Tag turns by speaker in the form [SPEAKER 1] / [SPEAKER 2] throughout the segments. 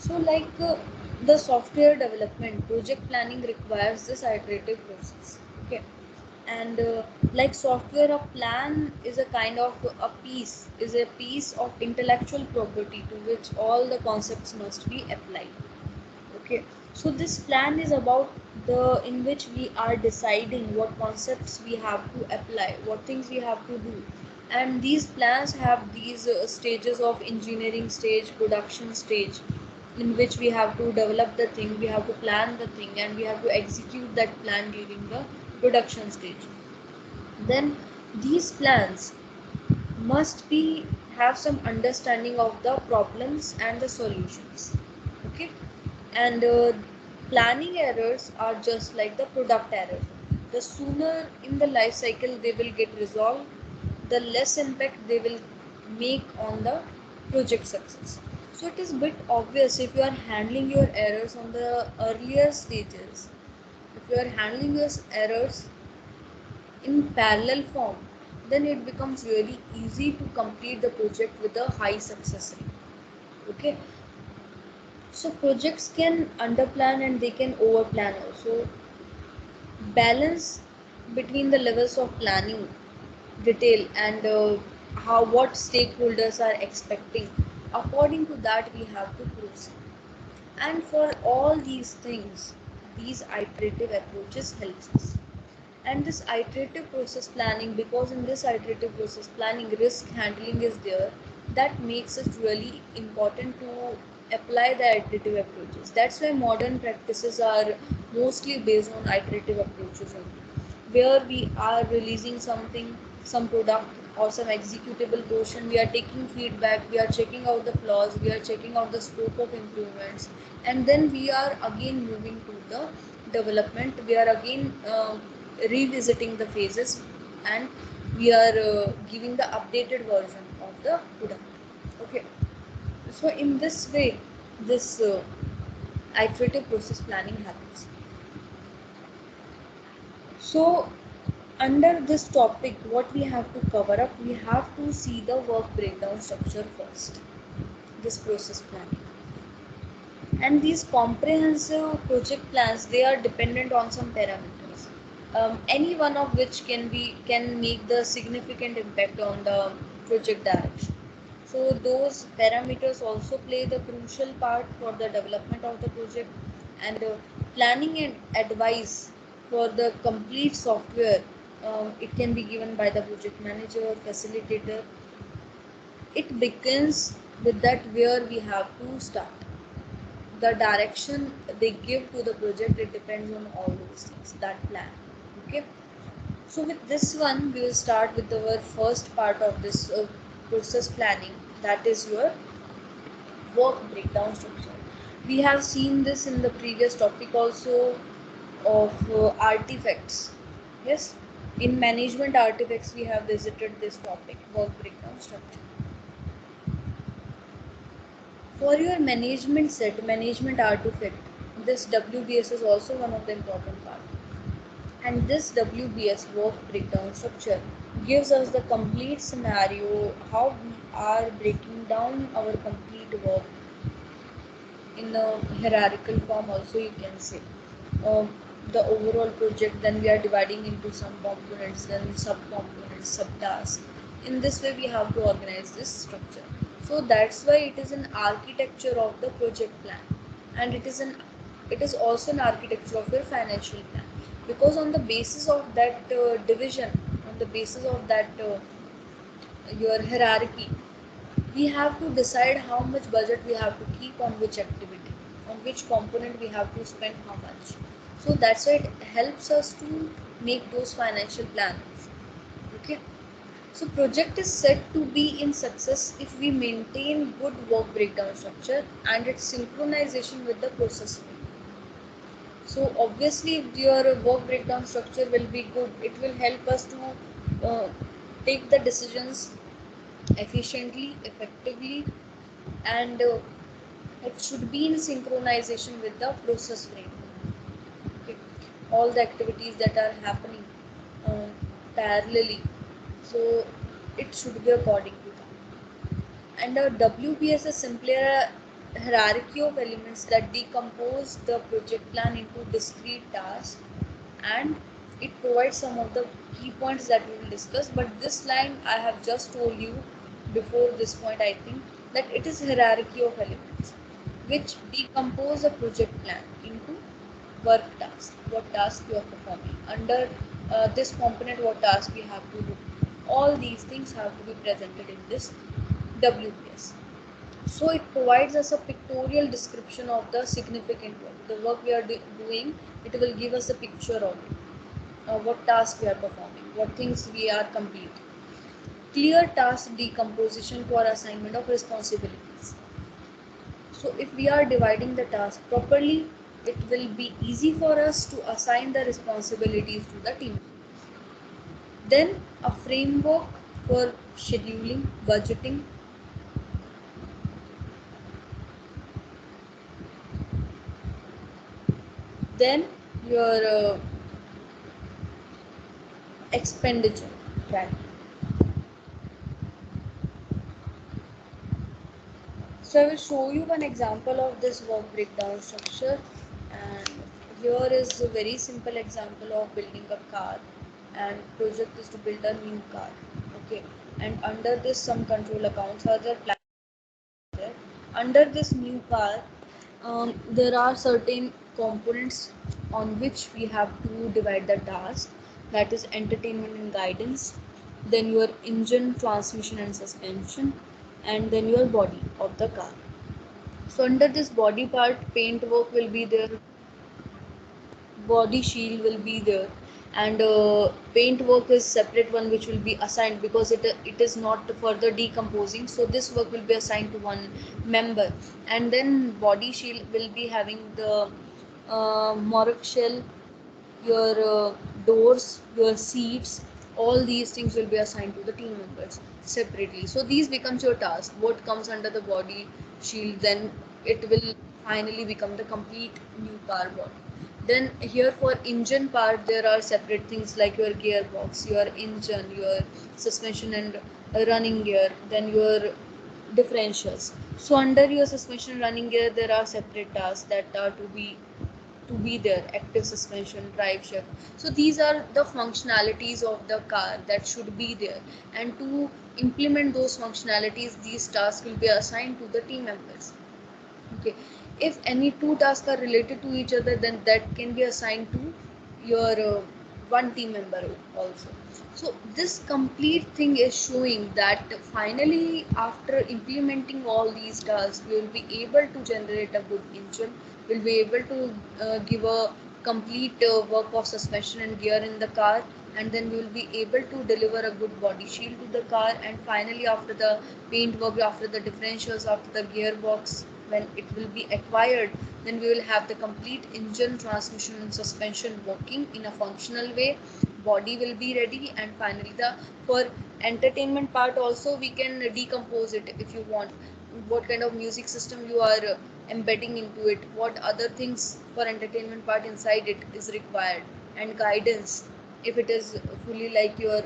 [SPEAKER 1] So the software development project planning requires this iterative process. Okay. And like software, a plan is a kind of a piece, is a piece of intellectual property to which all the concepts must be applied. Okay. So this plan is about the in which we are deciding what concepts we have to apply, what things we have to do. And these plans have these stages of engineering stage, production stage, in which we have to develop the thing, we have to plan the thing, and we have to execute that plan during the production stage. Then these plans must be have some understanding of the problems and the solutions. Okay. And planning errors are just like the product errors. The sooner in the life cycle they will get resolved, the less impact they will make on the project success. So it is bit obvious, if you are handling your errors on the earlier stages, if you are handling your errors in parallel form, then it becomes really easy to complete the project with a high success rate. Okay. So projects can underplan and they can overplan also. Balance between the levels of planning, detail, and how what stakeholders are expecting. According to that, we have to proceed. And for all these things, these iterative approaches helps us. And this iterative process planning, because in this iterative process planning risk handling is there, that makes it really important to apply the iterative approaches. That's why modern practices are mostly based on iterative approaches only, where we are releasing something, some product or some executable portion, we are taking feedback, we are checking out the flaws, we are checking out the scope of improvements, and then we are again moving to the development. We are again revisiting the phases, and we are giving the updated version of the product. Okay. So in this way, this iterative process planning happens. So under this topic, what we have to cover up, we have to see the work breakdown structure first, this process planning. And these comprehensive project plans, they are dependent on some parameters, any one of which can make the significant impact on the project direction. So those parameters also play the crucial part for the development of the project. And planning and advice for the complete software, it can be given by the project manager, facilitator. It begins with that where we have to start. The direction they give to the project, it depends on all those things, that plan. Okay. So with this one, we will start with our first part of this process planning, that is your work breakdown structure. We have seen this in the previous topic also of artifacts. Yes, in management artifacts we have visited this topic, work breakdown structure. For your management set, management artifact, this WBS is also one of the important part. And this WBS, work breakdown structure, gives us the complete scenario, how we are breaking down our complete work in a hierarchical form also, you can say. The overall project, then we are dividing into some components, then sub-components, sub-tasks. In this way, we have to organize this structure. So that's why it is an architecture of the project plan, and it is also an architecture of your financial plan, because on the basis of that division, on the basis of that your hierarchy, we have to decide how much budget we have to keep on which activity, on which component we have to spend how much. So that's why it helps us to make those financial plans. Okay. So project is said to be in success if we maintain good work breakdown structure and its synchronization with the process flow. So obviously if your work breakdown structure will be good, it will help us to take the decisions efficiently, effectively, and it should be in synchronization with the process framework. Okay. All the activities that are happening uh, parallelly, so it should be according to that. And WBS is simpler, hierarchy of elements that decompose the project plan into discrete tasks, and it provides some of the key points that we will discuss. But this line I have just told you before this point, I think, that it is hierarchy of elements which decompose a project plan into work task, what task you are performing under this component, what task we have to do. All these things have to be presented in this WPS. So it provides us a pictorial description of the significant work, the work we are doing. It will give us a picture of it, what task we are performing, what things we are completing. Clear task decomposition for assignment of responsibilities. So if we are dividing the task properly, it will be easy for us to assign the responsibilities to the team. Then a framework for scheduling, budgeting. Then your expenditure track. So I will show you one example of this work breakdown structure, and here is a very simple example of building a car, and project is to build a new car. Okay, and under this some control accounts are there. Under this new car, there are certain components on which we have to divide the task, that is entertainment and guidance, then your engine, transmission and suspension, and then your body of the car. So under this body part, paint work will be there, body shield will be there, and paint work is separate one which will be assigned because it is not further decomposing, so this work will be assigned to one member. And then body shield will be having the Morocco shell, your doors, your seats, all these things will be assigned to the team members separately. So these becomes your task. What comes under the body shield, then it will finally become the complete new car body. Then here for engine part, there are separate things like your gearbox, your engine, your suspension and running gear, then your differentials. So under your suspension running gear, there are separate tasks that are to be there: active suspension, drive shift. So these are the functionalities of the car that should be there, and to implement those functionalities, these tasks will be assigned to the team members. Okay, if any two tasks are related to each other, then that can be assigned to your one team member also. So this complete thing is showing that finally, after implementing all these tasks, we will be able to generate a good engine, will be able to give a complete work of suspension and gear in the car, and then we will be able to deliver a good body shield to the car. And finally, after the paint work, after the differentials, after the gearbox, when it will be acquired, then we will have the complete engine, transmission and suspension working in a functional way. Body will be ready, and finally the for entertainment part also we can decompose it if you want. What kind of music system you are embedding into it, what other things for entertainment part inside it is required, and guidance, if it is fully like your,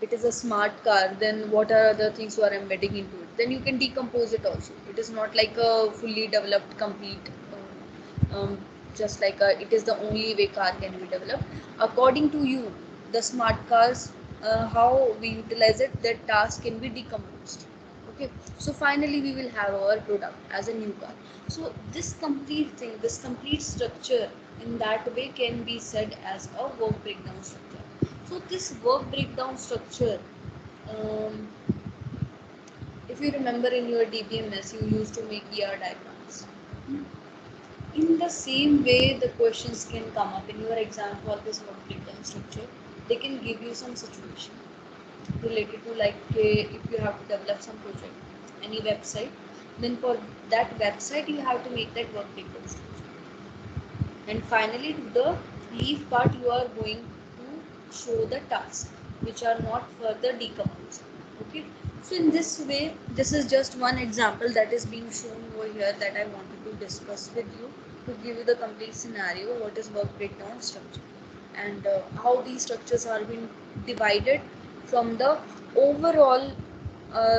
[SPEAKER 1] it is a smart car, then what are other things you are embedding into it, then you can decompose it also. It is not like a fully developed complete just like it is the only way car can be developed. According to you, the smart cars, how we utilize it, that task can be decomposed. Okay, so finally we will have our product as a new car. So this complete thing, this complete structure in that way can be said as a work breakdown structure. So this work breakdown structure, um, if you remember in your DBMS, you used to make ER diagrams. In the same way, the questions can come up in your exam for this work breakdown structure. They can give you some situation related to, like, if you have to develop some project, any website, then for that website you have to make that work breakdown structure. And finally, to the leave part, you are going to show the tasks which are not further decomposed. Okay, so in this way, this is just one example that is being shown over here that I wanted to discuss with you, to give you the complete scenario what is work breakdown structure, and how these structures are being divided from the overall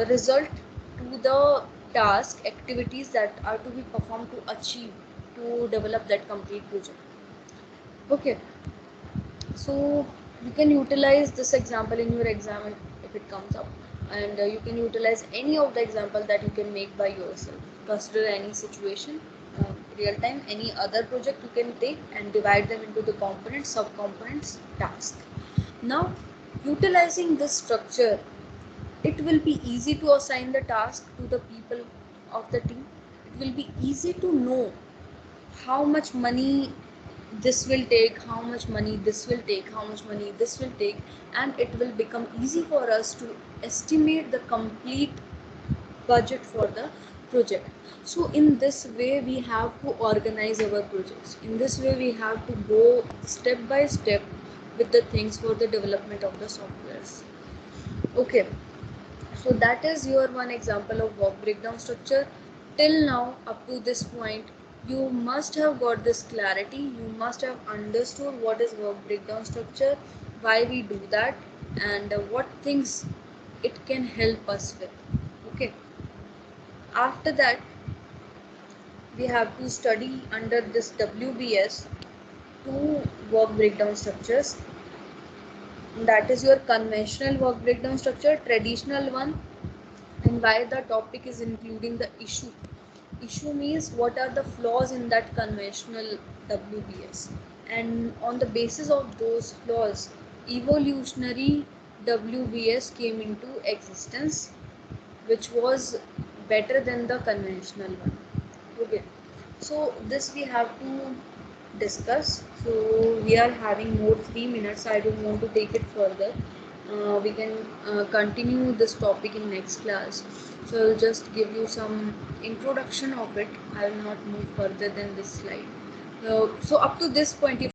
[SPEAKER 1] result to the task activities that are to be performed to achieve, to develop that complete project. Okay, so you can utilize this example in your exam if it comes up, and you can utilize any of the example that you can make by yourself. Consider any situation, real time, any other project you can take and divide them into the components, sub components, task. Now, utilizing this structure, it will be easy to assign the task to the people of the team. It will be easy to know how much money this will take, how much money this will take, how much money this will take, and it will become easy for us to estimate the complete budget for the project. So in this way we have to organize our projects. In this way we have to go step by step with the things for the development of the softwares. Okay, so that is your one example of work breakdown structure. Till now, up to this point, you must have got this clarity. You must have understood what is work breakdown structure, why we do that, and what things it can help us with. Okay. After that, we have to study under this WBS two work breakdown structures. That is your conventional work breakdown structure, traditional one, and why the topic is including the issue. Issue means what are the flaws in that conventional WBS, and on the basis of those flaws, evolutionary WBS came into existence, which was better than the conventional one. Okay, so this we have to discuss. So we are having more 3 minutes. I don't want to take it further. We can continue this topic in next class. So I'll just give you some introduction of it. I will not move further than this slide. So up to this point, if